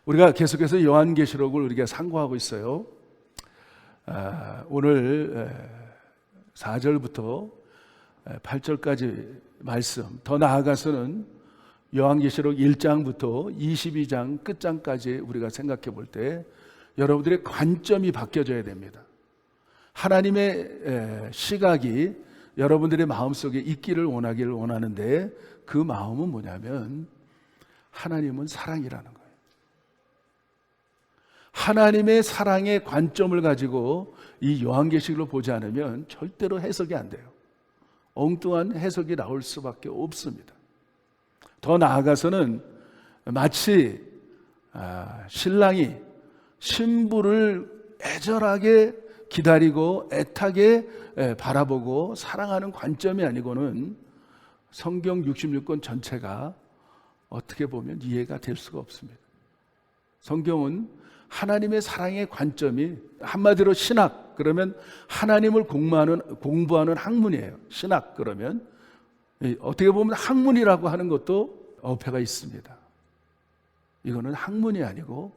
우리가 계속해서 요한계시록을 우리가 상고하고 있어요. 오늘 4절부터 8절까지 말씀, 더 나아가서는 요한계시록 1장부터 22장 끝장까지 우리가 생각해 볼 때 여러분들의 관점이 바뀌어져야 됩니다. 하나님의 시각이 여러분들의 마음속에 있기를 원하는데 그 마음은 뭐냐면 하나님은 사랑이라는 거예요. 하나님의 사랑의 관점을 가지고 이 요한계시록을 보지 않으면 절대로 해석이 안 돼요. 엉뚱한 해석이 나올 수밖에 없습니다. 더 나아가서는 마치 신랑이 신부를 애절하게 기다리고 애타게 바라보고 사랑하는 관점이 아니고는 성경 66권 전체가 어떻게 보면 이해가 될 수가 없습니다. 성경은 하나님의 사랑의 관점이 한마디로 신학, 그러면 하나님을 공부하는 학문이에요. 신학 그러면 어떻게 보면 학문이라고 하는 것도 어폐가 있습니다. 이거는 학문이 아니고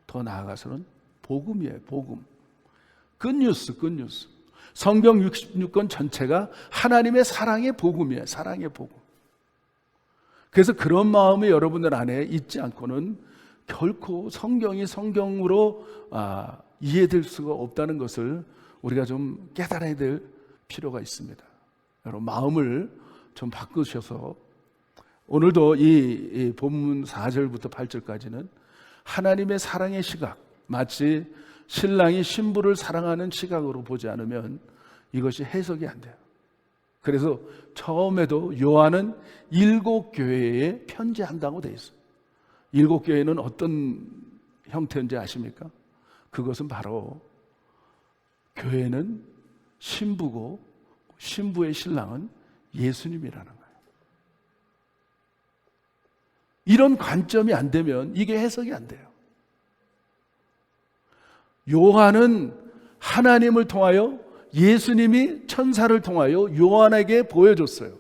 더 나아가서는 복음이에요. 복음. 굿뉴스. 성경 66권 전체가 하나님의 사랑의 복음이에요. 사랑의 복음. 그래서 그런 마음이 여러분들 안에 있지 않고는 결코 성경이 성경으로 이해될 수가 없다는 것을 우리가 좀 깨달아야 될 필요가 있습니다. 여러분 마음을 좀 바꾸셔서 오늘도 이 본문 4절부터 8절까지는 하나님의 사랑의 시각, 마치 신랑이 신부를 사랑하는 시각으로 보지 않으면 이것이 해석이 안 돼요. 그래서 처음에도 요한은 7교회에 편지한다고 되어 있어요. 7교회는 어떤 형태인지 아십니까? 그것은 바로 교회는 신부고 신부의 신랑은 예수님이라는 거예요. 이런 관점이 안 되면 이게 해석이 안 돼요. 요한은 하나님을 통하여 예수님이 천사를 통하여 요한에게 보여줬어요.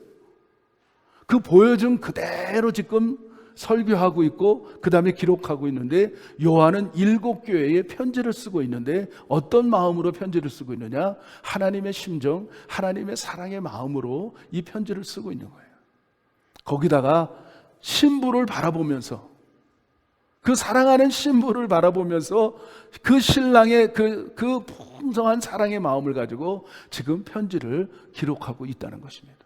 그 보여준 그대로 지금 설교하고 있고 그 다음에 기록하고 있는데 요한은 7교회에 편지를 쓰고 있는데 어떤 마음으로 편지를 쓰고 있느냐? 하나님의 심정, 하나님의 사랑의 마음으로 이 편지를 쓰고 있는 거예요. 거기다가 신부를 바라보면서 그 사랑하는 신부를 바라보면서 그 신랑의 그 풍성한 사랑의 마음을 가지고 지금 편지를 기록하고 있다는 것입니다.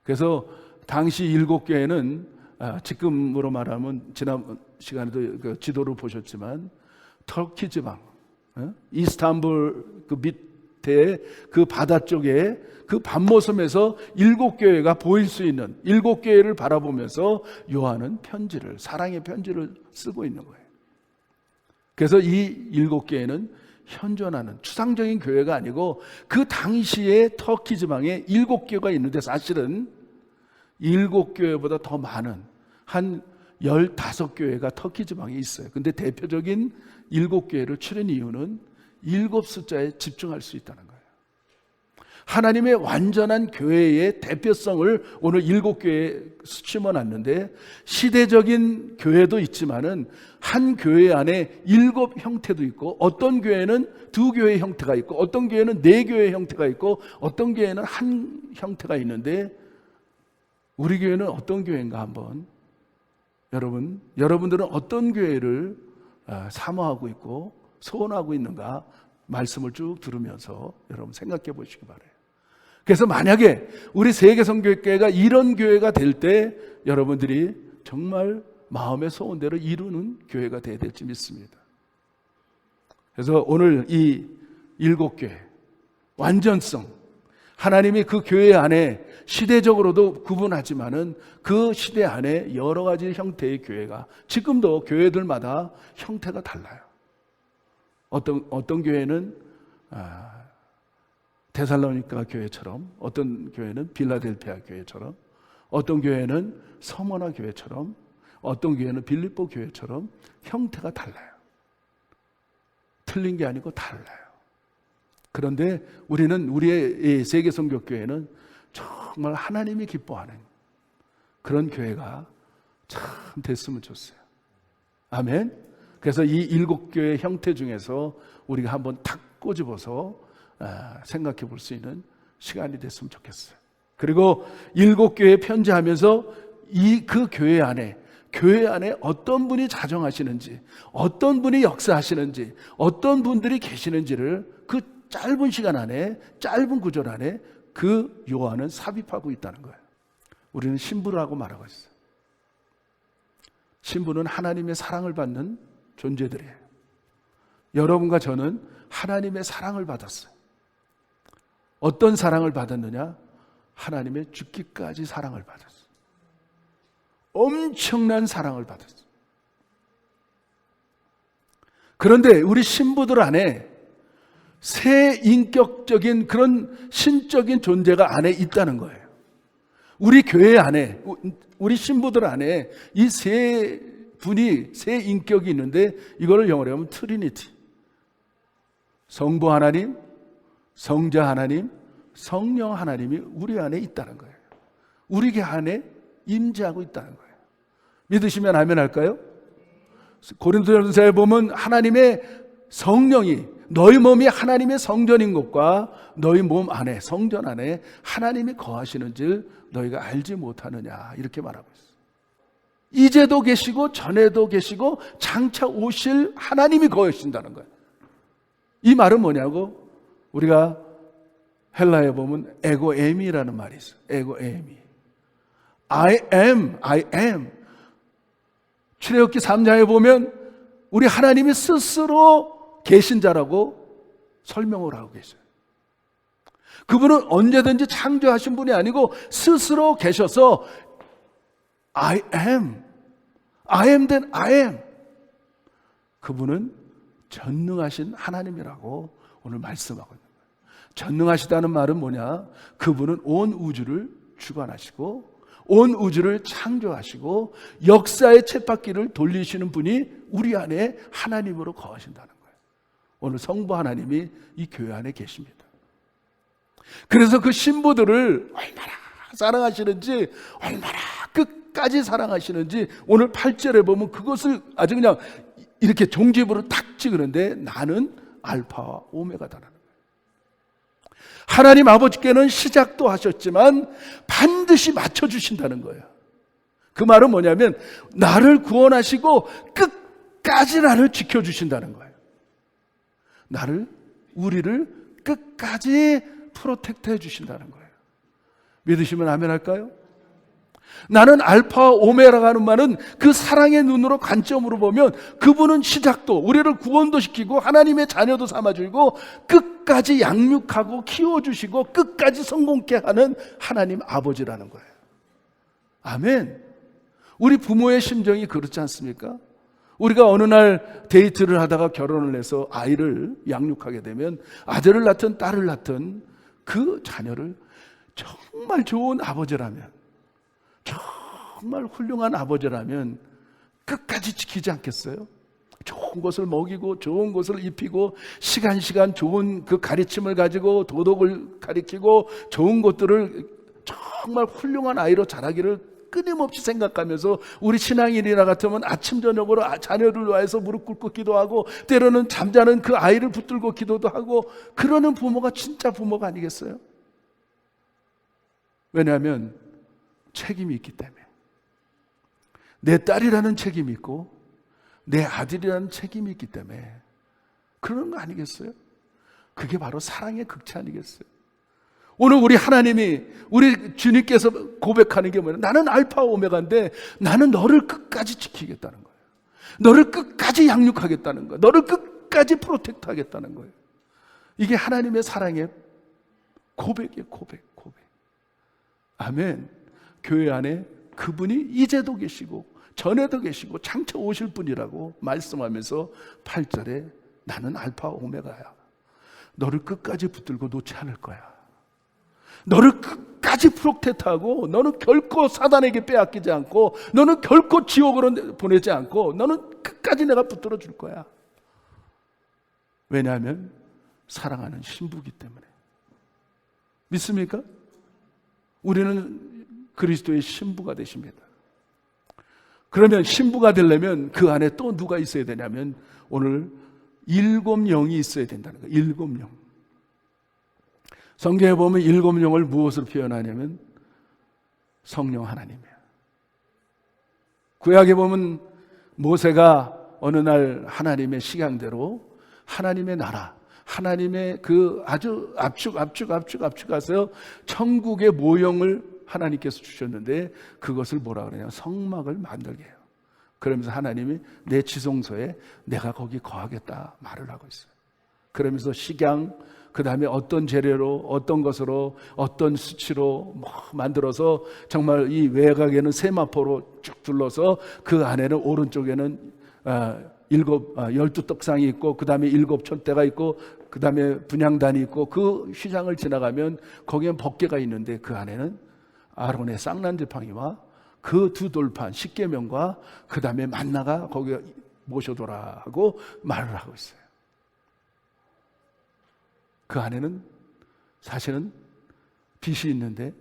그래서 당시 7교회는 지금으로 말하면 지난 시간에도 그 지도를 보셨지만 터키 지방, 이스탄불 그 밑에 그 바다 쪽에 그 밤모섬에서 7교회가 보일 수 있는 7교회를 바라보면서 요한은 편지를, 사랑의 편지를 쓰고 있는 거예요. 그래서 이 7교회는 현존하는 추상적인 교회가 아니고 그 당시에 터키 지방에 7교회가 있는데 사실은 7교회보다 더 많은 한 15교회가 터키 지방에 있어요. 근데 대표적인 7교회를 추린 이유는 7 숫자에 집중할 수 있다는 거예요. 하나님의 완전한 교회의 대표성을 오늘 7교회에 심어놨는데 시대적인 교회도 있지만은 한 교회 안에 7 형태도 있고 어떤 교회는 2교회의 형태가 있고 어떤 교회는 4교회의 형태가 있고 어떤 교회는 한 형태가 있는데 우리 교회는 어떤 교회인가 한번 여러분들은 어떤 교회를 사모하고 있고 소원하고 있는가 말씀을 쭉 들으면서 여러분 생각해 보시기 바라요. 그래서 만약에 우리 세계성교회가 이런 교회가 될 때 여러분들이 정말 마음의 소원대로 이루는 교회가 되어야 될지 믿습니다. 그래서 오늘 이 7교회 완전성, 하나님이 그 교회 안에 시대적으로도 구분하지만은 그 시대 안에 여러 가지 형태의 교회가 지금도 교회들마다 형태가 달라요. 어떤 교회는 데살로니가 교회처럼, 어떤 교회는 빌라델피아 교회처럼, 어떤 교회는 서머나 교회처럼, 어떤 교회는 빌립보 교회처럼 형태가 달라요. 틀린 게 아니고 달라요. 그런데 우리의 세계성교교회는 정말 하나님이 기뻐하는 그런 교회가 참 됐으면 좋겠어요. 아멘. 그래서 이 7교회 형태 중에서 우리가 한번 탁 꼬집어서 생각해 볼 수 있는 시간이 됐으면 좋겠어요. 그리고 7교회 편지하면서 그 교회 안에 어떤 분이 자정하시는지, 어떤 분이 역사하시는지, 어떤 분들이 계시는지를 그 짧은 시간 안에, 짧은 구절 안에 그 요한은 삽입하고 있다는 거예요. 우리는 신부라고 말하고 있어요. 신부는 하나님의 사랑을 받는 존재들이에요. 여러분과 저는 하나님의 사랑을 받았어요. 어떤 사랑을 받았느냐? 하나님의 죽기까지 사랑을 받았어요. 엄청난 사랑을 받았어요. 그런데 우리 신부들 안에 새 인격적인 그런 신적인 존재가 안에 있다는 거예요. 우리 교회 안에, 우리 신부들 안에 이 세 분이, 새 인격이 있는데 이거를 영어로 하면 트리니티. 성부 하나님, 성자 하나님, 성령 하나님이 우리 안에 있다는 거예요. 우리 교 안에 임재하고 있다는 거예요. 믿으시면 아멘 할까요? 고린도전서에 보면 하나님의 성령이, 너희 몸이 하나님의 성전인 것과 너희 몸 안에, 성전 안에 하나님이 거하시는 줄 너희가 알지 못하느냐, 이렇게 말하고 있어요. 이제도 계시고 전에도 계시고 장차 오실 하나님이 거하신다는 거예요. 이 말은 뭐냐고? 우리가 헬라에 보면 에고에미라는 말이 있어요. 에고에미. I am. 출애굽기 3장에 보면 우리 하나님이 스스로 계신 자라고 설명을 하고 계셔요. 그분은 언제든지 창조하신 분이 아니고 스스로 계셔서 I am then I am. 그분은 전능하신 하나님이라고 오늘 말씀하고 있는 거예요. 전능하시다는 말은 뭐냐? 그분은 온 우주를 주관하시고 온 우주를 창조하시고 역사의 쳇바퀴를 돌리시는 분이 우리 안에 하나님으로 거하신다는 거예요. 오늘 성부 하나님이 이 교회 안에 계십니다. 그래서 그 신부들을 얼마나 사랑하시는지, 얼마나 끝까지 사랑하시는지 오늘 8절에 보면 그것을 아주 그냥 이렇게 종집으로 탁 찍으는데 나는 알파와 오메가다라는 거예요. 하나님 아버지께는 시작도 하셨지만 반드시 맞춰주신다는 거예요. 그 말은 뭐냐면 나를 구원하시고 끝까지 나를 지켜주신다는 거예요. 우리를 끝까지 프로텍트 해주신다는 거예요. 믿으시면 아멘 할까요? 나는 알파와 오메가라고 하는 말은 그 사랑의 눈으로 관점으로 보면 그분은 시작도, 우리를 구원도 시키고 하나님의 자녀도 삼아주고 끝까지 양육하고 키워주시고 끝까지 성공케 하는 하나님 아버지라는 거예요. 아멘. 우리 부모의 심정이 그렇지 않습니까? 우리가 어느 날 데이트를 하다가 결혼을 해서 아이를 양육하게 되면 아들을 낳든 딸을 낳든 그 자녀를 정말 좋은 아버지라면, 정말 훌륭한 아버지라면 끝까지 지키지 않겠어요? 좋은 것을 먹이고 좋은 것을 입히고 시간 좋은 그 가르침을 가지고 도덕을 가르치고 좋은 것들을 정말 훌륭한 아이로 자라기를 끊임없이 생각하면서 우리 신앙인이나 같으면 아침 저녁으로 자녀를 위해서 무릎 꿇고 기도하고 때로는 잠자는 그 아이를 붙들고 기도도 하고 그러는 부모가 진짜 부모가 아니겠어요? 왜냐하면 책임이 있기 때문에. 내 딸이라는 책임이 있고 내 아들이라는 책임이 있기 때문에 그러는 거 아니겠어요? 그게 바로 사랑의 극치 아니겠어요? 오늘 우리 하나님이, 우리 주님께서 고백하는 게 뭐냐? 나는 알파 오메가인데 나는 너를 끝까지 지키겠다는 거예요. 너를 끝까지 양육하겠다는 거예요. 너를 끝까지 프로텍트 하겠다는 거예요. 이게 하나님의 사랑의 고백이에요. 고백. 아멘. 교회 안에 그분이 이제도 계시고 전에도 계시고 장차 오실 분이라고 말씀하면서 8절에 나는 알파 오메가야. 너를 끝까지 붙들고 놓지 않을 거야. 너를 끝까지 프로텍트하고 너는 결코 사단에게 빼앗기지 않고 너는 결코 지옥으로 보내지 않고 너는 끝까지 내가 붙들어 줄 거야. 왜냐하면 사랑하는 신부이기 때문에. 믿습니까? 우리는 그리스도의 신부가 되십니다. 그러면 신부가 되려면 그 안에 또 누가 있어야 되냐면 오늘 7영이 있어야 된다는 거예요. 7영. 성경에 보면 7영을 무엇으로 표현하냐면 성령 하나님이에요. 구약에 보면 모세가 어느 날 하나님의 식양대로 하나님의 나라, 하나님의 그 아주 압축해서 천국의 모형을 하나님께서 주셨는데 그것을 뭐라 그러냐, 성막을 만들게 해요. 그러면서 하나님이 내 지성소에 내가 거기 거하겠다 말을 하고 있어요. 그러면서 식양, 그 다음에 어떤 재료로, 어떤 것으로, 어떤 수치로 만들어서 정말 이 외곽에는 세마포로 쭉 둘러서 그 안에는 오른쪽에는 12떡상이 있고 그 다음에 7촛대가 있고 그 다음에 분향단이 있고 그 휘장을 지나가면 거기엔 법궤가 있는데 그 안에는 아론의 쌍난지팡이와 그 두 돌판 십계명과 그 다음에 만나가 거기 모셔둬라 하고 말을 하고 있어요. 그 안에는 사실은 빛이 있는데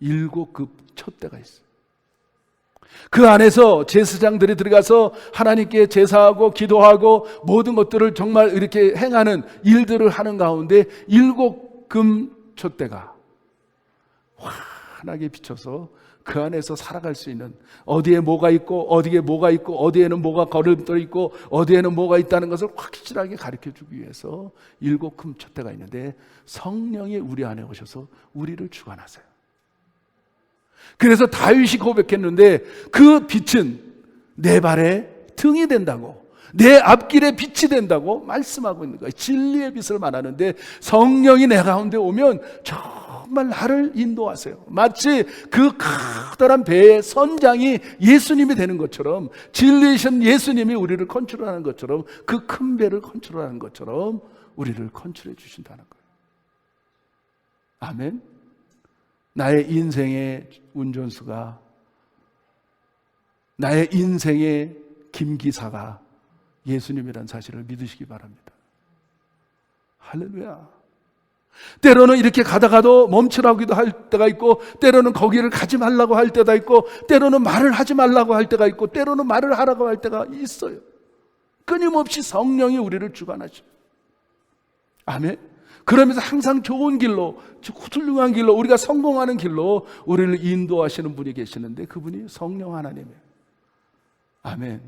7급 촛대가 있어요. 그 안에서 제사장들이 들어가서 하나님께 제사하고 기도하고 모든 것들을 정말 이렇게 행하는 일들을 하는 가운데 7금 촛대가 환하게 비춰서 그 안에서 살아갈 수 있는, 어디에 뭐가 있고 어디에 뭐가 있고 어디에는 뭐가 걸음돌 있고 어디에는 뭐가 있다는 것을 확실하게 가르쳐주기 위해서 7금 촛대가 있는데 성령이 우리 안에 오셔서 우리를 주관하세요. 그래서 다윗이 고백했는데 그 빛은 내 발의 등이 된다고, 내 앞길에 빛이 된다고 말씀하고 있는 거예요. 진리의 빛을 말하는데 성령이 내 가운데 오면 정말 나를 인도하세요. 마치 그 커다란 배의 선장이 예수님이 되는 것처럼, 진리이신 예수님이 우리를 컨트롤하는 것처럼, 그 큰 배를 컨트롤하는 것처럼 우리를 컨트롤해 주신다는 거예요. 아멘. 나의 인생의 운전수가, 나의 인생의 김기사가 예수님이라는 사실을 믿으시기 바랍니다. 할렐루야. 때로는 이렇게 가다가도 멈추라고도 할 때가 있고, 때로는 거기를 가지 말라고 할 때가 있고, 때로는 말을 하지 말라고 할 때가 있고, 때로는 말을 하라고 할 때가 있어요. 끊임없이 성령이 우리를 주관하셔요. 아멘. 그러면서 항상 좋은 길로, 훌륭한 길로, 우리가 성공하는 길로 우리를 인도하시는 분이 계시는데 그분이 성령 하나님이에요. 아멘.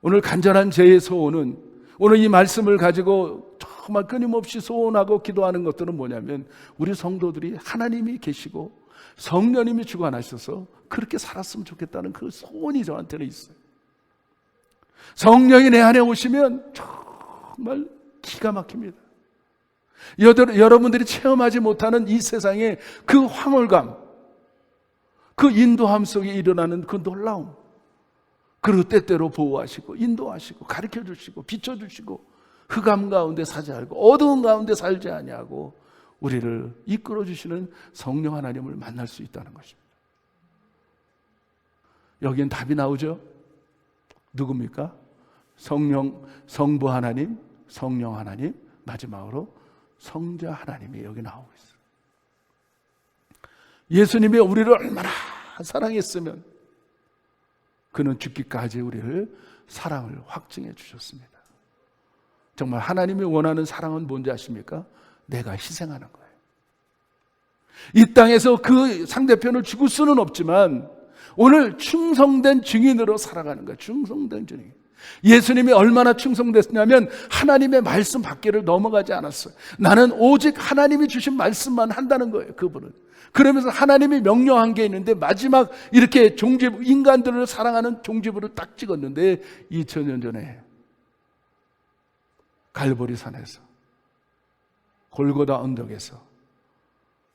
오늘 간절한 제 소원은, 오늘 이 말씀을 가지고 정말 끊임없이 소원하고 기도하는 것들은 뭐냐면, 우리 성도들이 하나님이 계시고 성령님이 주관하셔서 그렇게 살았으면 좋겠다는 그 소원이 저한테는 있어요. 성령이 내 안에 오시면 정말 기가 막힙니다. 여러분들이 체험하지 못하는 이 세상의 그 황홀감, 그 인도함 속에 일어나는 그 놀라움, 그리고 때때로 보호하시고 인도하시고 가르쳐주시고 비춰주시고 흑암 가운데 사지 않고 어두운 가운데 살지 아니하고 우리를 이끌어주시는 성령 하나님을 만날 수 있다는 것입니다. 여기엔 답이 나오죠. 누굽니까? 성령, 성부 하나님, 성령 하나님, 마지막으로 성자 하나님이 여기 나오고 있어요. 예수님이 우리를 얼마나 사랑했으면 그는 죽기까지 우리를 사랑을 확증해 주셨습니다. 정말 하나님이 원하는 사랑은 뭔지 아십니까? 내가 희생하는 거예요. 이 땅에서 그 상대편을 죽을 수는 없지만 오늘 충성된 증인으로 살아가는 거예요. 충성된 증인. 예수님이 얼마나 충성됐냐면 하나님의 말씀 밖에를 넘어가지 않았어요. 나는 오직 하나님이 주신 말씀만 한다는 거예요. 그분은. 그러면서 하나님이 명령한 게 있는데 마지막 이렇게 종집, 인간들을 사랑하는 종집으로 딱 찍었는데 2000년 전에 갈보리 산에서, 골고다 언덕에서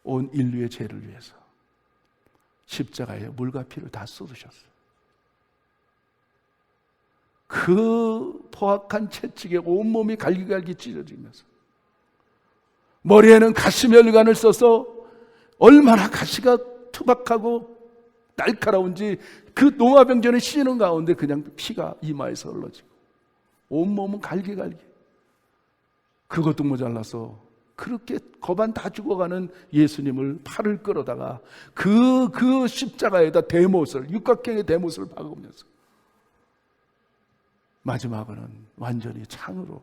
온 인류의 죄를 위해서 십자가에 물과 피를 다 쏟으셨어요. 그 포악한 채찍에 온몸이 갈기갈기 찢어지면서 머리에는 가시멸관을 써서 얼마나 가시가 투박하고 날카로운지 그 노화병전에 씌는 가운데 그냥 피가 이마에서 흘러지고 온몸은 갈기갈기. 그것도 모자라서 그렇게 거반 다 죽어가는 예수님을 팔을 끌어다가 그 십자가에다 대못을, 육각형의 대못을 박으면서 마지막으로는 완전히 창으로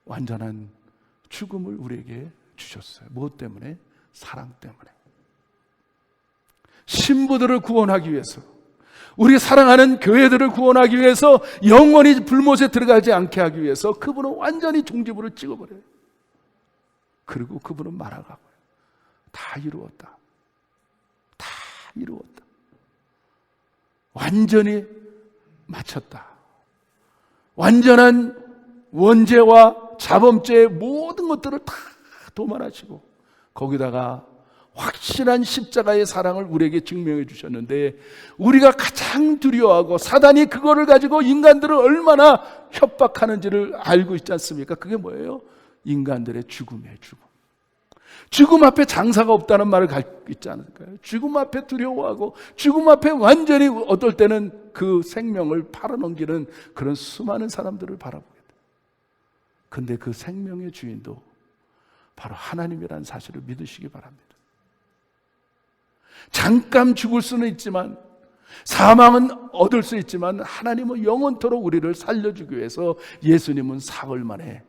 완전한 죽음을 우리에게 주셨어요. 무엇 때문에? 사랑 때문에. 신부들을 구원하기 위해서, 우리 사랑하는 교회들을 구원하기 위해서, 영원히 불못에 들어가지 않게 하기 위해서 그분은 완전히 종지부를 찍어버려요. 그리고 그분은 말하가고요. 다 이루었다. 다 이루었다. 완전히 마쳤다. 완전한 원죄와 자범죄의 모든 것들을 다 도말하시고 거기다가 확실한 십자가의 사랑을 우리에게 증명해 주셨는데, 우리가 가장 두려워하고 사단이 그거를 가지고 인간들을 얼마나 협박하는지를 알고 있지 않습니까? 그게 뭐예요? 인간들의 죽음이에요. 죽음 앞에 장사가 없다는 말을 갖고 있지 않을까요? 죽음 앞에 두려워하고 죽음 앞에 완전히 어떨 때는 그 생명을 팔아넘기는 그런 수많은 사람들을 바라보게 돼요. 근데 그 생명의 주인도 바로 하나님이라는 사실을 믿으시기 바랍니다. 잠깐 죽을 수는 있지만, 사망은 얻을 수 있지만, 하나님은 영원토록 우리를 살려주기 위해서 예수님은 사흘 만에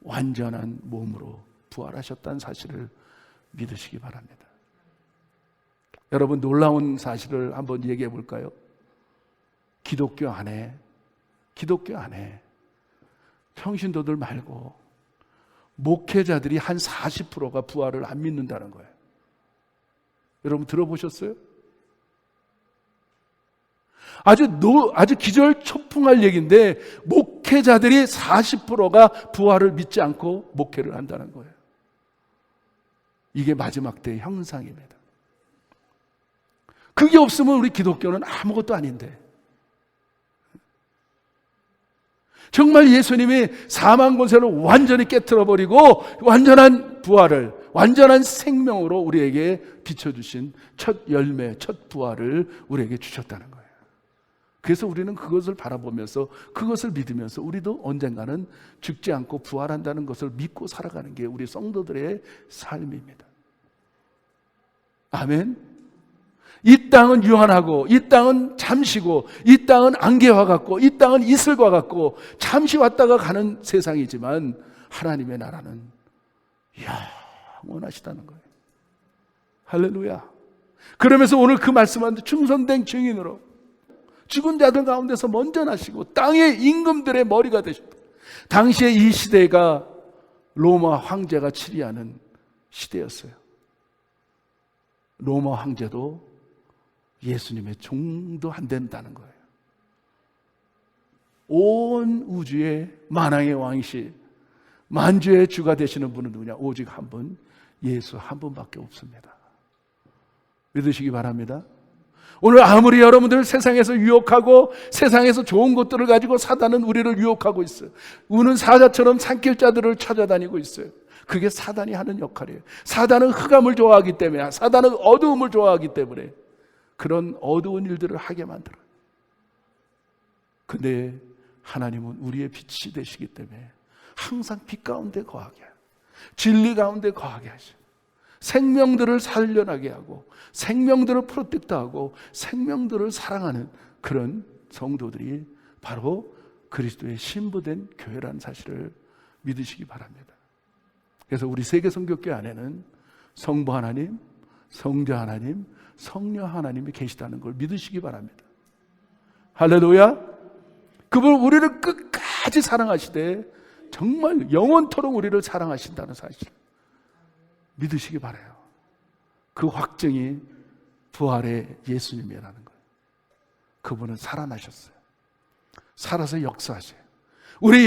완전한 몸으로 부활하셨다는 사실을 믿으시기 바랍니다. 여러분, 놀라운 사실을 한번 얘기해 볼까요? 기독교 안에 평신도들 말고 목회자들이 한 40%가 부활을 안 믿는다는 거예요. 여러분 들어보셨어요? 아주 기절초풍할 얘기인데, 목회자들이 40%가 부활을 믿지 않고 목회를 한다는 거예요. 이게 마지막 때의 형상입니다. 그게 없으면 우리 기독교는 아무것도 아닌데, 정말 예수님이 사망 권세를 완전히 깨트려버리고 완전한 부활을, 완전한 생명으로 우리에게 비춰주신 첫 열매, 첫 부활을 우리에게 주셨다는 거예요. 그래서 우리는 그것을 바라보면서, 그것을 믿으면서 우리도 언젠가는 죽지 않고 부활한다는 것을 믿고 살아가는 게 우리 성도들의 삶입니다. 아멘. 이 땅은 유한하고, 이 땅은 잠시고, 이 땅은 안개와 같고, 이 땅은 이슬과 같고 잠시 왔다가 가는 세상이지만, 하나님의 나라는 영원하시다는 거예요. 할렐루야. 그러면서 오늘 그 말씀한테 충성된 증인으로 죽은 자들 가운데서 먼저 나시고 땅의 임금들의 머리가 되셨다. 당시에 이 시대가 로마 황제가 치리하는 시대였어요. 로마 황제도 예수님의 종도 안 된다는 거예요. 온 우주의 만왕의 왕이시, 만주의 주가 되시는 분은 누구냐? 오직 한 분, 예수 한 분밖에 없습니다. 믿으시기 바랍니다. 오늘 아무리 여러분들 세상에서 유혹하고 세상에서 좋은 것들을 가지고 사단은 우리를 유혹하고 있어요. 우는 사자처럼 산길자들을 찾아다니고 있어요. 그게 사단이 하는 역할이에요. 사단은 흑암을 좋아하기 때문에, 사단은 어두움을 좋아하기 때문에 그런 어두운 일들을 하게 만들어요. 근데 하나님은 우리의 빛이 되시기 때문에 항상 빛 가운데 거하게 하고 진리 가운데 거하게 하시고 생명들을 살려나게 하고 생명들을 프로텍트하고 생명들을 사랑하는 그런 성도들이 바로 그리스도의 신부된 교회라는 사실을 믿으시기 바랍니다. 그래서 우리 세계성교회 안에는 성부 하나님, 성자 하나님, 성령 하나님이 계시다는 걸 믿으시기 바랍니다. 할렐루야. 그분 우리를 끝까지 사랑하시되 정말 영원토록 우리를 사랑하신다는 사실 믿으시기 바라요. 그 확증이 부활의 예수님이라는 거예요. 그분은 살아나셨어요. 살아서 역사하세요. 우리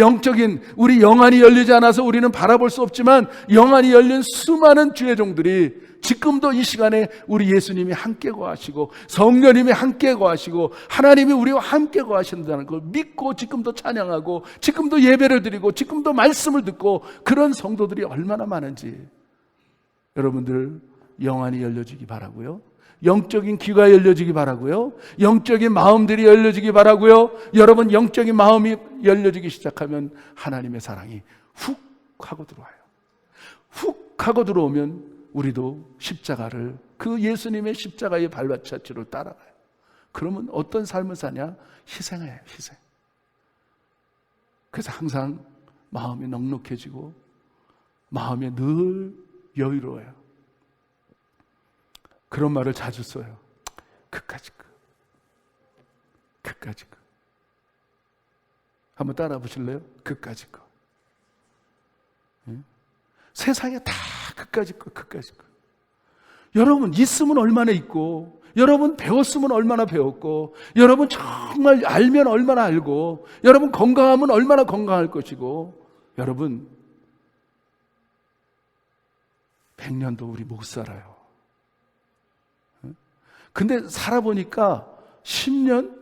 영안이 열리지 않아서 우리는 바라볼 수 없지만 영안이 열린 수많은 주의 종들이 지금도 이 시간에 우리 예수님이 함께 거하시고 성령님이 함께 거하시고 하나님이 우리와 함께 거하신다는 걸 믿고 지금도 찬양하고 지금도 예배를 드리고 지금도 말씀을 듣고 그런 성도들이 얼마나 많은지 여러분들 영안이 열려지기 바라고요. 영적인 귀가 열려지기 바라고요. 영적인 마음들이 열려지기 바라고요. 여러분 영적인 마음이 열려지기 시작하면 하나님의 사랑이 훅 하고 들어와요. 훅 하고 들어오면 우리도 십자가를, 그 예수님의 십자가의 발자취를 따라가요. 그러면 어떤 삶을 사냐? 희생해요, 희생. 그래서 항상 마음이 넉넉해지고 마음이 늘 여유로워요. 그런 말을 자주 써요. 그까짓 거. 그까짓 거. 한번 따라 보실래요? 그까짓 거. 예? 세상에 다 그까짓 거, 그까짓 거. 여러분 있으면 얼마나 있고, 여러분 배웠으면 얼마나 배웠고, 여러분 정말 알면 얼마나 알고, 여러분 건강하면 얼마나 건강할 것이고, 여러분 100년도 우리 못 살아요. 근데 살아보니까 10년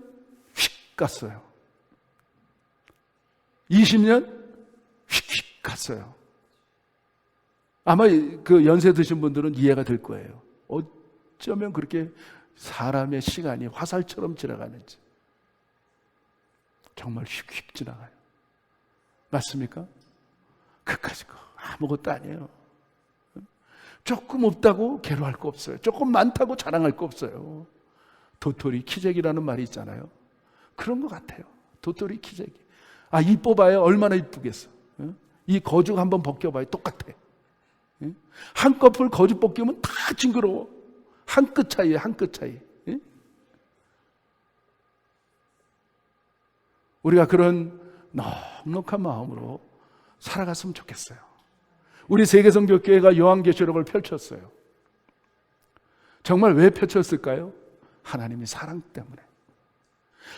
휙 갔어요. 20년 휙 갔어요. 아마 그 연세 드신 분들은 이해가 될 거예요. 어쩌면 그렇게 사람의 시간이 화살처럼 지나가는지. 정말 휙휙 지나가요. 맞습니까? 그까짓 거 아무것도 아니에요. 조금 없다고 괴로워할 거 없어요. 조금 많다고 자랑할 거 없어요. 도토리 키재기라는 말이 있잖아요. 그런 것 같아요. 도토리 키재기. 아, 이뻐봐요. 얼마나 이쁘겠어. 이 거죽 한번 벗겨봐요. 똑같아. 한꺼풀 거죽 벗기면 다 징그러워. 한 끗 차이에 한 끗 차이. 우리가 그런 넉넉한 마음으로 살아갔으면 좋겠어요. 우리 세계성교교회가 요한계시록을 펼쳤어요. 정말 왜 펼쳤을까요? 하나님이 사랑 때문에.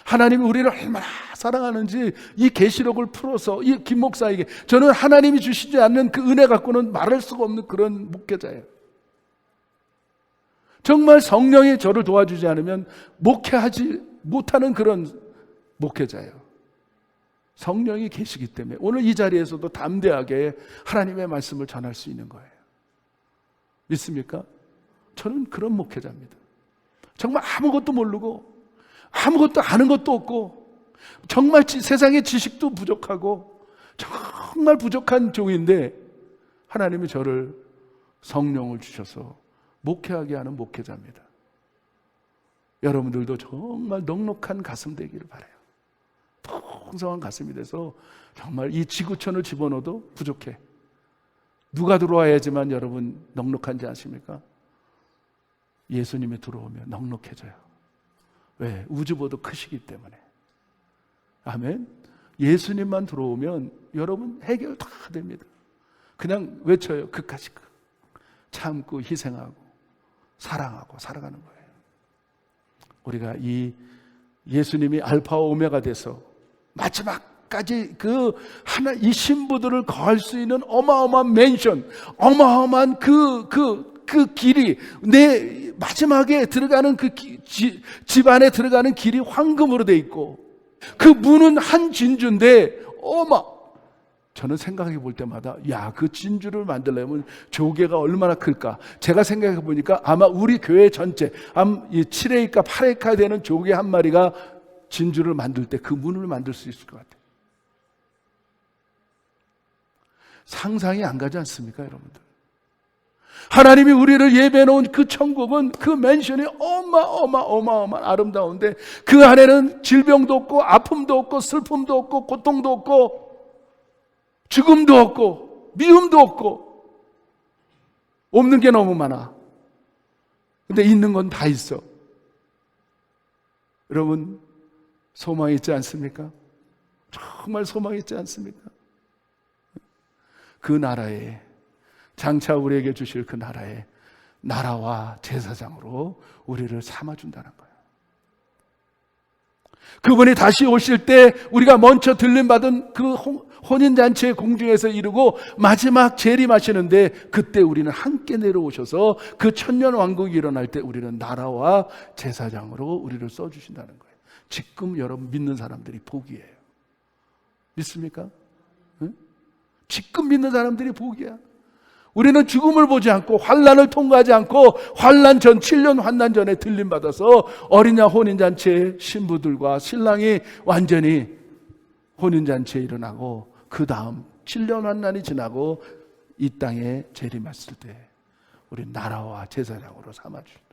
하나님이 우리를 얼마나 사랑하는지 이 계시록을 풀어서 이 김 목사에게, 저는 하나님이 주시지 않는 그 은혜 갖고는 말할 수가 없는 그런 목회자예요. 정말 성령이 저를 도와주지 않으면 목회하지 못하는 그런 목회자예요. 성령이 계시기 때문에 오늘 이 자리에서도 담대하게 하나님의 말씀을 전할 수 있는 거예요. 믿습니까? 저는 그런 목회자입니다. 정말 아무것도 모르고 아무것도 아는 것도 없고 정말 세상의 지식도 부족하고 정말 부족한 종인데 하나님이 저를 성령을 주셔서 목회하게 하는 목회자입니다. 여러분들도 정말 넉넉한 가슴 되기를 바라요. 풍성한 가슴이 돼서 정말 이 지구촌을 집어넣어도 부족해. 누가 들어와야지만 여러분 넉넉한지 아십니까? 예수님이 들어오면 넉넉해져요. 왜? 우주보다 크시기 때문에. 아멘. 예수님만 들어오면 여러분 해결 다 됩니다. 그냥 외쳐요. 그까짓 거. 참고 희생하고 사랑하고 살아가는 거예요. 우리가 이 예수님이 알파와 오메가 돼서 마지막까지 이 신부들을 거할 수 있는 어마어마한 맨션, 어마어마한 그 길이, 내 마지막에 들어가는 집 안에 들어가는 길이 황금으로 돼 있고, 그 문은 한 진주인데, 저는 생각해 볼 때마다, 그 진주를 만들려면 조개가 얼마나 클까? 제가 생각해 보니까 아마 우리 교회 전체, 7회이까 8회이까 되는 조개 한 마리가 진주를 만들 때 그 문을 만들 수 있을 것 같아요. 상상이 안 가지 않습니까, 여러분들? 하나님이 우리를 예배해 놓은 그 천국은, 그 맨션이 어마어마한 아름다운데 그 안에는 질병도 없고 아픔도 없고 슬픔도 없고 고통도 없고 죽음도 없고 미움도 없고, 없는 게 너무 많아. 근데 있는 건 다 있어. 여러분 소망이 있지 않습니까? 정말 소망이 있지 않습니까? 그 나라에, 장차 우리에게 주실 그 나라에 나라와 제사장으로 우리를 삼아준다는 거예요. 그분이 다시 오실 때 우리가 먼저 들림받은 그 혼인잔치의 공중에서 이루고 마지막 재림하시는데, 그때 우리는 함께 내려오셔서 그 천년왕국이 일어날 때 우리는 나라와 제사장으로 우리를 써주신다는 거예요. 지금 여러분 믿는 사람들이 복이에요. 믿습니까? 응? 지금 믿는 사람들이 복이야. 우리는 죽음을 보지 않고 환난을 통과하지 않고 환난 전 7년 환난 전에 들림받아서 어린 양 혼인잔치의 신부들과 신랑이 완전히 혼인잔치에 일어나고 그 다음 7년 환난이 지나고 이 땅에 재림했을 때 우리 나라와 제사장으로 삼아주신다.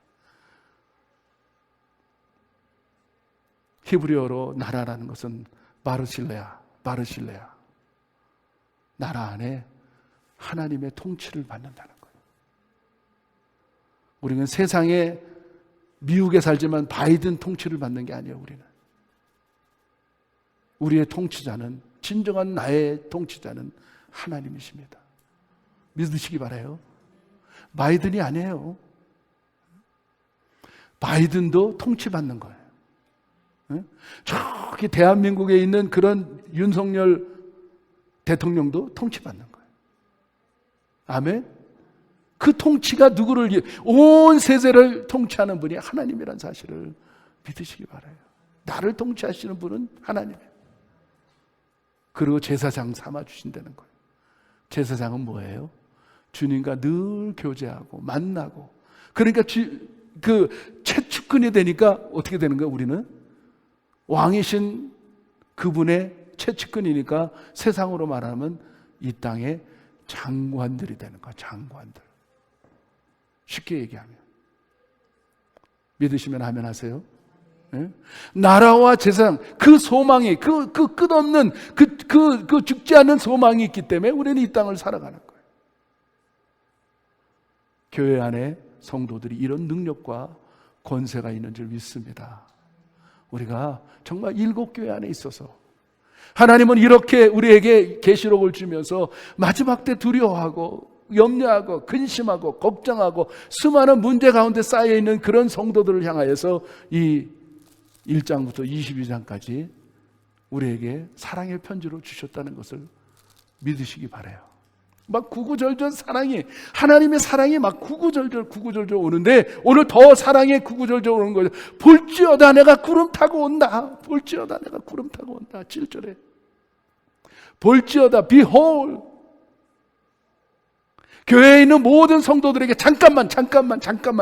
히브리어로 나라라는 것은 바르실레아, 나라 안에 하나님의 통치를 받는다는 거예요. 우리는 세상에 미국에 살지만 바이든 통치를 받는 게 아니에요. 우리의 통치자는, 진정한 나의 통치자는 하나님이십니다. 믿으시기 바라요. 바이든이 아니에요. 바이든도 통치받는 거예요. 저기 대한민국에 있는 그런 윤석열 대통령도 통치받는 거예요. 아멘? 그 통치가 누구를, 온 세대를 통치하는 분이 하나님이라는 사실을 믿으시기 바라요. 나를 통치하시는 분은 하나님이에요. 그리고 제사장 삼아주신다는 거예요. 제사장은 뭐예요? 주님과 늘 교제하고 만나고, 그러니까 그 최측근이 되니까 어떻게 되는 거예요? 우리는 왕이신 그분의 최측근이니까 세상으로 말하면 이 땅의 장관들이 되는 거예요. 장관들. 쉽게 얘기하면. 믿으시면 아멘 하세요. 네? 나라와 제사장, 그 소망이, 그 끝없는 그 죽지 않는 소망이 있기 때문에 우리는 이 땅을 살아가는 거예요. 교회 안에 성도들이 이런 능력과 권세가 있는 줄 믿습니다. 우리가 정말 7교회 안에 있어서 하나님은 이렇게 우리에게 계시록을 주면서 마지막 때 두려워하고 염려하고 근심하고 걱정하고 수많은 문제 가운데 쌓여있는 그런 성도들을 향하여서 이 1장부터 22장까지 우리에게 사랑의 편지로 주셨다는 것을 믿으시기 바라요. 막 구구절절 사랑이, 하나님의 사랑이 막 구구절절 오는데 오늘 더 사랑이 구구절절 오는 거죠. 볼지어다 내가 구름 타고 온다. 볼지어다 내가 구름 타고 온다. 7절에 볼지어다 behold, 교회에 있는 모든 성도들에게 잠깐만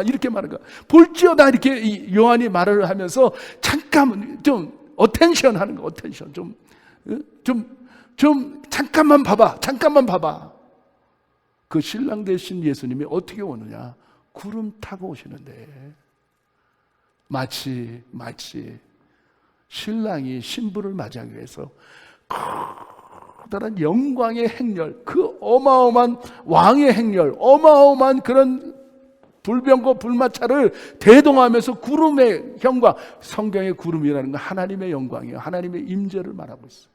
이렇게 말하는 거야. 볼지어다 이렇게 요한이 말을 하면서 잠깐 좀 어텐션 하는 거. 어텐션 좀 잠깐만 봐봐. 그 신랑 되신 예수님이 어떻게 오느냐? 구름 타고 오시는데 마치 신랑이 신부를 맞이하기 위해서 커다란 영광의 행렬, 그 어마어마한 왕의 행렬, 어마어마한 그런 불병거 불마차를 대동하면서 구름의 영광, 성경의 구름이라는 건 하나님의 영광이에요. 하나님의 임재를 말하고 있어요.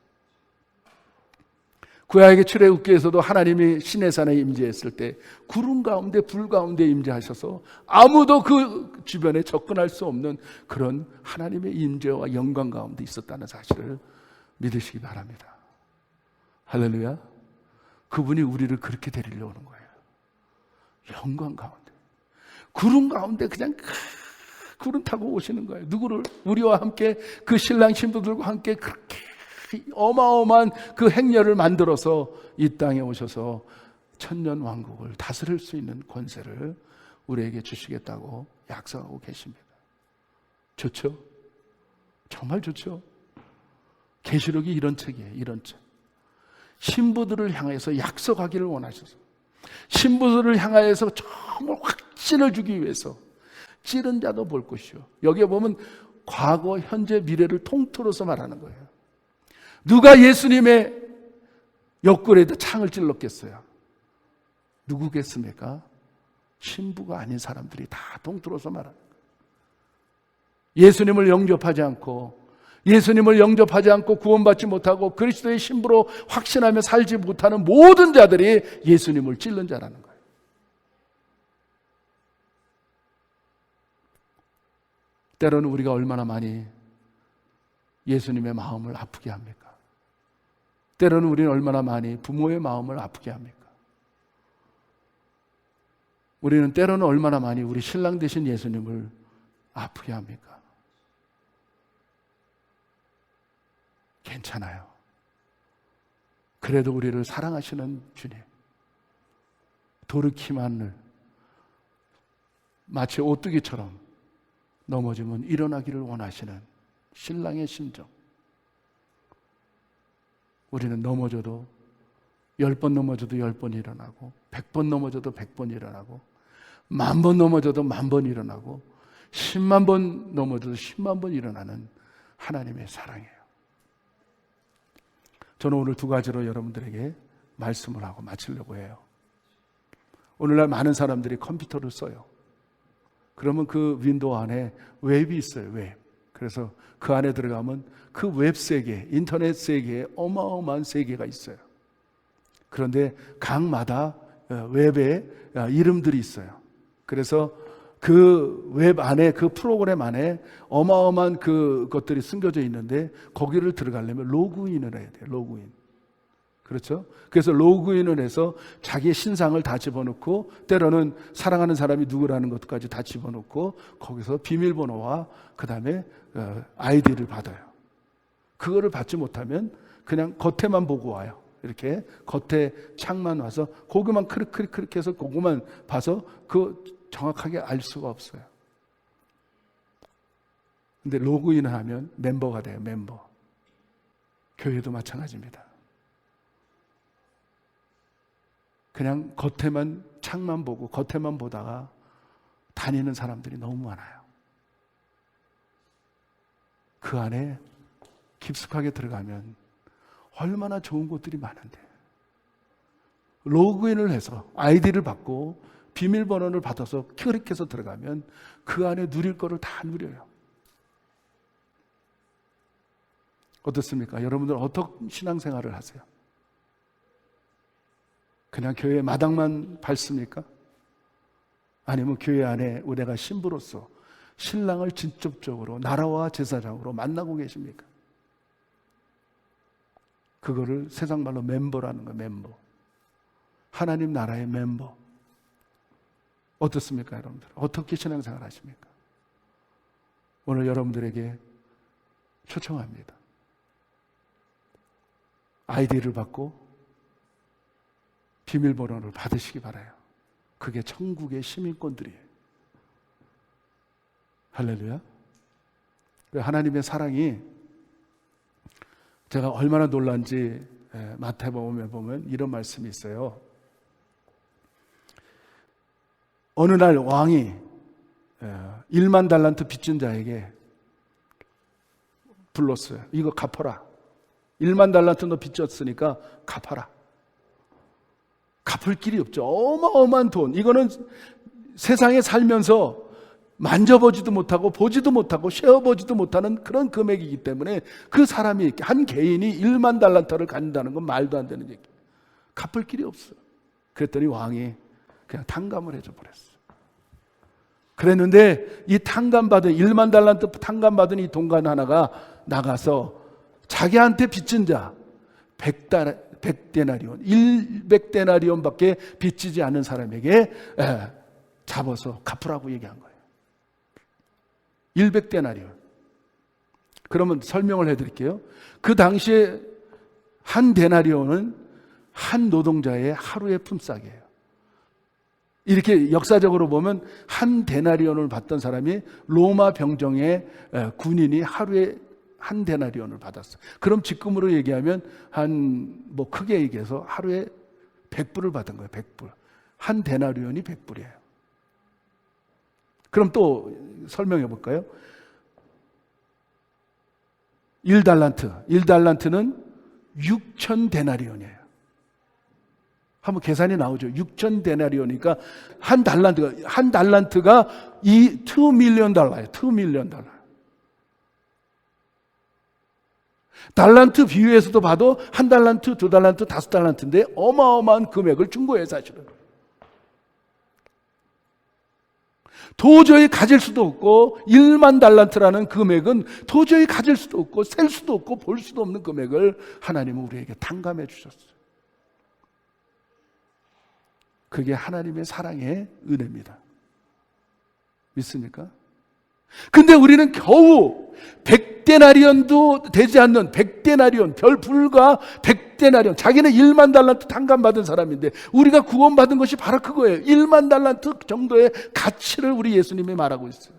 구약의 출애굽기에서도 하나님이 시내산에 임재했을 때 구름 가운데 불 가운데 임재하셔서 아무도 그 주변에 접근할 수 없는 그런 하나님의 임재와 영광 가운데 있었다는 사실을 믿으시기 바랍니다. 할렐루야. 그분이 우리를 그렇게 데리러 오는 거예요. 영광 가운데, 구름 가운데 그냥 구름 타고 오시는 거예요. 누구를? 우리와 함께, 그 신랑 신부들과 함께 그렇게 어마어마한 그 행렬을 만들어서 이 땅에 오셔서 천년 왕국을 다스릴 수 있는 권세를 우리에게 주시겠다고 약속하고 계십니다. 좋죠? 정말 좋죠? 계시록이 이런 책이에요. 이런 책. 신부들을 향해서 약속하기를 원하셔서, 신부들을 향하여서 정말 확신을 주기 위해서 찌른 자도 볼 것이요. 여기에 보면 과거, 현재, 미래를 통틀어서 말하는 거예요. 누가 예수님의 옆구리에다 창을 찔렀겠어요? 누구겠습니까? 신부가 아닌 사람들이 다 통틀어서 말하는 거예요. 예수님을 영접하지 않고 구원받지 못하고 그리스도의 신부로 확신하며 살지 못하는 모든 자들이 예수님을 찔른 자라는 거예요. 때로는 우리가 얼마나 많이 예수님의 마음을 아프게 합니까? 때로는 우리는 얼마나 많이 부모의 마음을 아프게 합니까? 우리는 때로는 얼마나 많이 우리 신랑 되신 예수님을 아프게 합니까? 괜찮아요. 그래도 우리를 사랑하시는 주님, 돌이키만을 마치 오뚜기처럼 넘어지면 일어나기를 원하시는 신랑의 심정, 우리는 넘어져도 10번 넘어져도 10번 일어나고 100번 넘어져도 100번 일어나고 10,000번 넘어져도 10,000번 일어나고 10만 번 넘어져도 10만 번 일어나는 하나님의 사랑이에요. 저는 오늘 두 가지로 여러분들에게 말씀을 하고 마치려고 해요. 오늘날 많은 사람들이 컴퓨터를 써요. 그러면 그 윈도우 안에 웹이 있어요. 웹. 그래서 그 안에 들어가면 그 웹 세계, 인터넷 세계에 어마어마한 세계가 있어요. 그런데 각마다 웹에 이름들이 있어요. 그래서 그 웹 안에, 그 프로그램 안에 어마어마한 그것들이 숨겨져 있는데 거기를 들어가려면 로그인을 해야 돼요. 로그인. 그렇죠? 그래서 로그인을 해서 자기의 신상을 다 집어넣고 때로는 사랑하는 사람이 누구라는 것까지 다 집어넣고 거기서 비밀번호와 그 다음에 아이디를 받아요. 그거를 받지 못하면 그냥 겉에만 보고 와요. 이렇게 겉에 창만 와서 거기만 크릭크릭 해서 그거만 봐서 그 정확하게 알 수가 없어요. 근데 로그인을 하면 멤버가 돼요. 멤버. 교회도 마찬가지입니다. 그냥 겉에만 창만 보고 겉에만 보다가 다니는 사람들이 너무 많아요. 그 안에 깊숙하게 들어가면 얼마나 좋은 곳들이 많은데 로그인을 해서 아이디를 받고 비밀번호를 받아서 클릭해서 들어가면 그 안에 누릴 거를 다 누려요. 어떻습니까? 여러분들 어떤 신앙생활을 하세요? 그냥 교회 마당만 밟습니까? 아니면 교회 안에 내가 신부로서 신랑을 직접적으로 나라와 제사장으로 만나고 계십니까? 그거를 세상 말로 멤버라는 거예요. 멤버. 하나님 나라의 멤버. 어떻습니까, 여러분들? 어떻게 신앙생활 하십니까? 오늘 여러분들에게 초청합니다. 아이디를 받고 비밀번호를 받으시기 바라요. 그게 천국의 시민권들이에요. 할렐루야. 하나님의 사랑이 제가 얼마나 놀란지 마태복음에 보면 이런 말씀이 있어요. 어느 날 왕이 1만 달란트 빚진 자에게 불렀어요. 이거 갚아라. 1만 달란트 너 빚졌으니까 갚아라. 갚을 길이 없죠. 어마어마한 돈. 이거는 세상에 살면서 만져보지도 못하고 보지도 못하고 쉐어보지도 못하는 그런 금액이기 때문에 그 사람이 한 개인이 1만 달란트를 갖는다는 건 말도 안 되는 얘기. 갚을 길이 없어요. 그랬더니 왕이 그냥 탕감을 해줘 버렸어요. 그랬는데 이 탕감받은 1만 달란트 탕감받은 이 동관 하나가 나가서 자기한테 빚진 자 100데나리온 100데나리온밖에 빚지지 않은 사람에게 잡아서 갚으라고 얘기한 거예요. 100데나리온. 그러면 설명을 해드릴게요. 그 당시에 한 데나리온은 한 노동자의 하루의 품삯이에요. 이렇게 역사적으로 보면 한 데나리온을 받던 사람이 로마 병정의 군인이 하루에 한 데나리온을 받았어요. 그럼 지금으로 얘기하면 크게 얘기해서 하루에 100불을 받은 거예요. 100불. 한 데나리온이 100불이에요. 그럼 또 설명해 볼까요? 1달란트는 6천 데나리온이에요. 한번 계산이 나오죠. 6천 데나리온이니까 한 달란트가 2 밀리언 달러예요. 2 밀리언 달러. 달란트 비유에서도 봐도 한 달란트, 2달란트, 5달란트인데 어마어마한 금액을 준 거예요, 사실은. 도저히 가질 수도 없고 1만 달란트라는 금액은 도저히 가질 수도 없고 셀 수도 없고 볼 수도 없는 금액을 하나님은 우리에게 탕감해 주셨어요. 그게 하나님의 사랑의 은혜입니다. 믿습니까? 근데 우리는 겨우 100데나리온도 되지 않는 100데나리온, 별 불과 100데나리온, 자기는 1만 달란트 탕감받은 사람인데 우리가 구원받은 것이 바로 그거예요. 1만 달란트 정도의 가치를 우리 예수님이 말하고 있어요.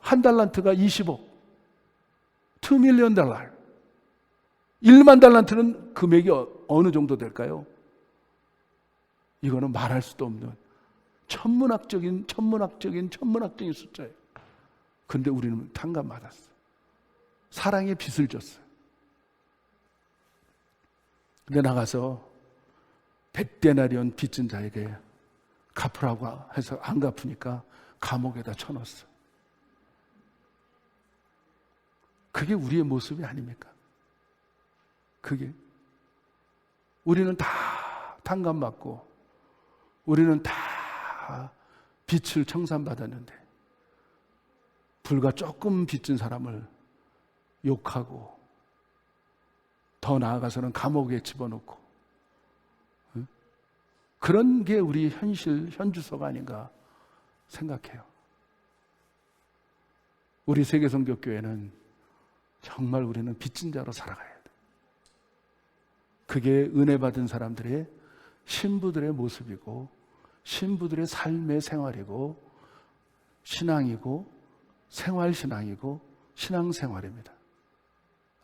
한 달란트가 20억, 2 밀리언 달러. 1만 달란트는 금액이 어느 정도 될까요? 이거는 말할 수도 없는 천문학적인 숫자예요. 근데 우리는 탕감받았어요. 사랑의 빚을 졌어요. 근데 나가서 100데나리온 빚진 자에게 갚으라고 해서 안 갚으니까 감옥에다 쳐넣었어요. 그게 우리의 모습이 아닙니까? 그게 우리는 다 탕감받고 우리는 다 빚을 청산받았는데 불과 조금 빚진 사람을 욕하고 더 나아가서는 감옥에 집어넣고 그런 게 우리 현주소가 아닌가 생각해요. 우리 세계성교교회는 정말 우리는 빚진 자로 살아가야 돼. 그게 은혜 받은 사람들의 신부들의 모습이고 신부들의 삶의 생활이고 신앙이고 생활신앙이고 신앙생활입니다.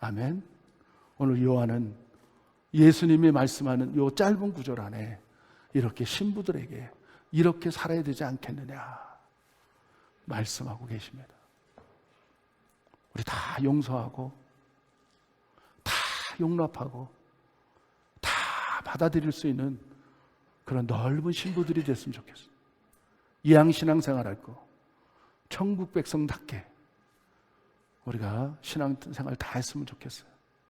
아멘. 오늘 요한은 예수님이 말씀하는 요 짧은 구절 안에 이렇게 신부들에게 이렇게 살아야 되지 않겠느냐 말씀하고 계십니다. 우리 다 용서하고 다 용납하고 다 받아들일 수 있는 그런 넓은 신부들이 됐으면 좋겠어요. 이양신앙생활할 거 천국 백성답게 우리가 신앙생활 다 했으면 좋겠어요.